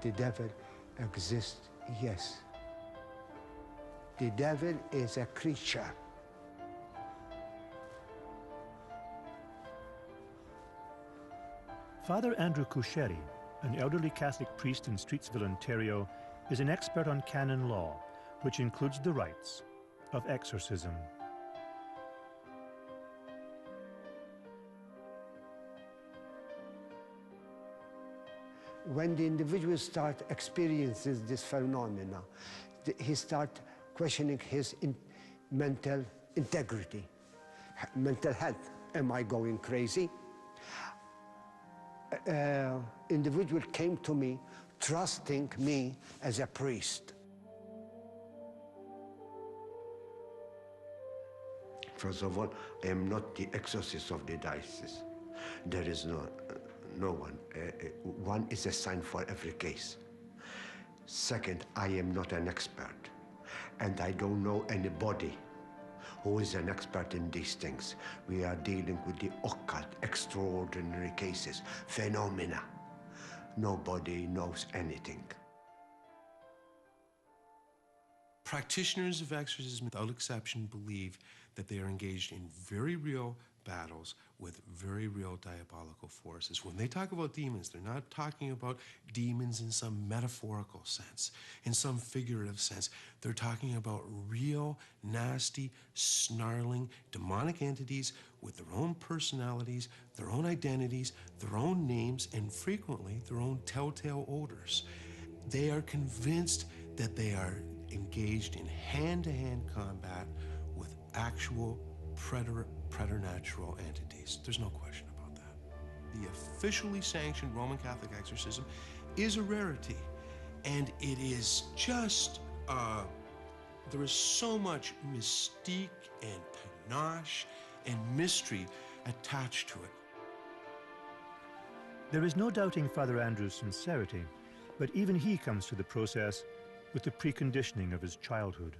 The devil exists, yes. The devil is a creature. Father Andrew Kusheri, an elderly Catholic priest in Streetsville, Ontario, is an expert on canon law, which includes the rites of exorcism. When the individual starts experiencing this phenomena, he starts questioning his mental integrity, mental health. Am I going crazy? Individual came to me trusting me as a priest. First of all, I am not the exorcist of the diocese. There is no one. One is a sign for every case. Second, I am not an expert, and I don't know anybody who is an expert in these things. We are dealing with the occult, extraordinary cases, phenomena. Nobody knows anything. Practitioners of exorcism, without exception, believe that they are engaged in very real battles with very real diabolical forces. When they talk about demons, they're not talking about demons in some metaphorical sense, in some figurative sense. They're talking about real, nasty, snarling, demonic entities with their own personalities, their own identities, their own names, and frequently their own telltale odors. They are convinced that they are engaged in hand-to-hand combat with actual preternatural entities. There's no question about that. The officially sanctioned Roman Catholic exorcism is a rarity, and it is just, there is so much mystique and panache and mystery attached to it. There is no doubting Father Andrew's sincerity, but even he comes to the process with the preconditioning of his childhood.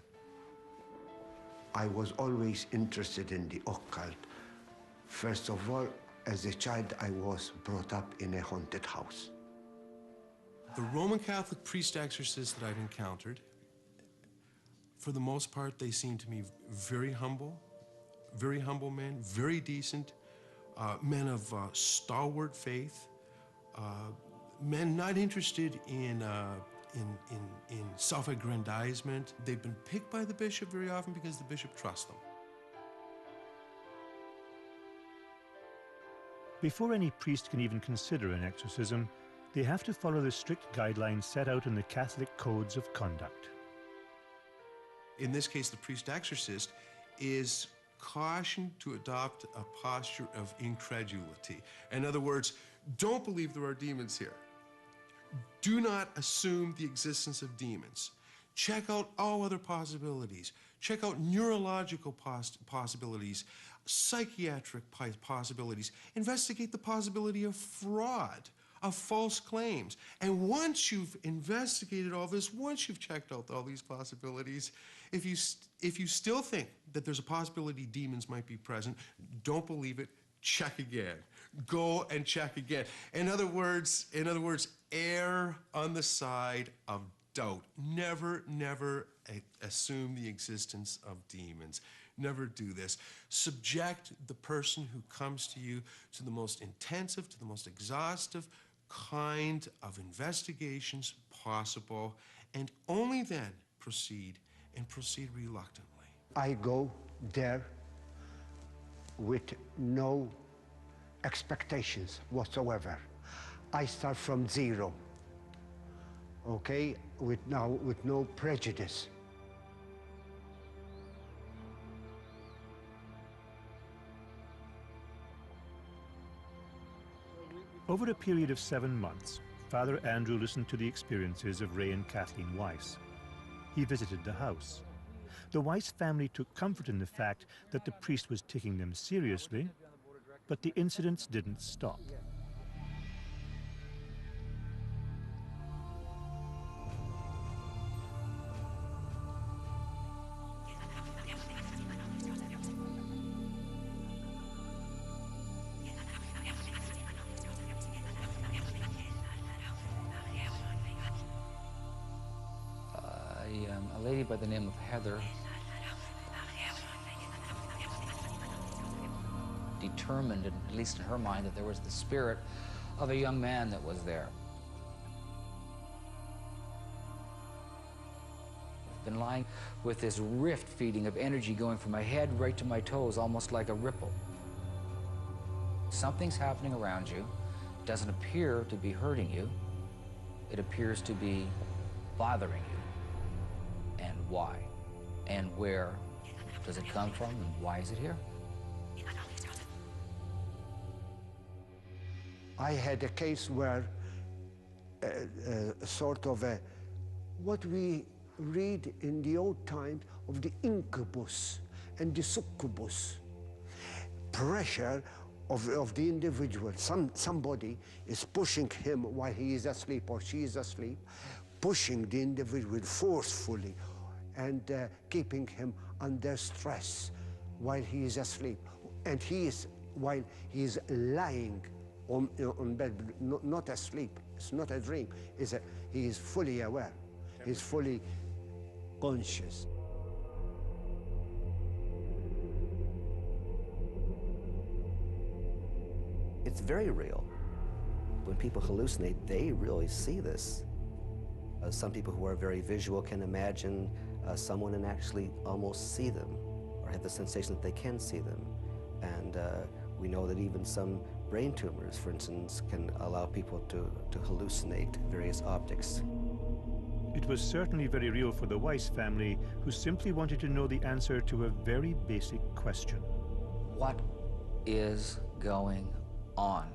I was always interested in the occult. First of all, as a child, I was brought up in a haunted house. The Roman Catholic priest exorcists that I've encountered, for the most part, they seem to me very humble men, very decent, men of stalwart faith, men not interested in self-aggrandizement. They've been picked by the bishop very often because the bishop trusts them. Before any priest can even consider an exorcism, they have to follow the strict guidelines set out in the Catholic codes of conduct. In this case, the priest exorcist is cautioned to adopt a posture of incredulity. In other words, don't believe there are demons here. Do not assume the existence of demons. Check out all other possibilities. Check out neurological possibilities, psychiatric possibilities. Investigate the possibility of fraud, of false claims. And once you've investigated all this, once you've checked out all these possibilities, if you still think that there's a possibility demons might be present, don't believe it, check again. Go and check again. In other words, err on the side of doubt. Never assume the existence of demons. Never do this. Subject the person who comes to you to the most intensive, to the most exhaustive kind of investigations possible, and only then proceed, and proceed reluctantly. I go there with no expectations whatsoever. I start from zero, okay, with no prejudice. Over a period of 7 months, Father Andrew listened to the experiences of Ray and Kathleen Weiss. He visited the house. The Weiss family took comfort in the fact that the priest was taking them seriously, but the incidents didn't stop. A lady by the name of Heather determined, at least in her mind, that there was the spirit of a young man that was there. I've been lying with this rift feeding of energy going from my head right to my toes, almost like a ripple. Something's happening around you. It doesn't appear to be hurting you. It appears to be bothering you. And why? And where does it come from, and why is it here? I had a case where sort of what we read in the old times of the incubus and the succubus. Pressure of the individual. Somebody is pushing him while he is asleep or she is asleep, pushing the individual forcefully and keeping him under stress while he is asleep. And while he is lying on bed, not asleep. It's not a dream. He is fully aware. He's fully conscious. It's very real. When people hallucinate, they really see this. Some people who are very visual can imagine someone and actually almost see them, or have the sensation that they can see them. And we know that even some brain tumors, for instance, can allow people to hallucinate various optics. It was certainly very real for the Weiss family, who simply wanted to know the answer to a very basic question. What is going on?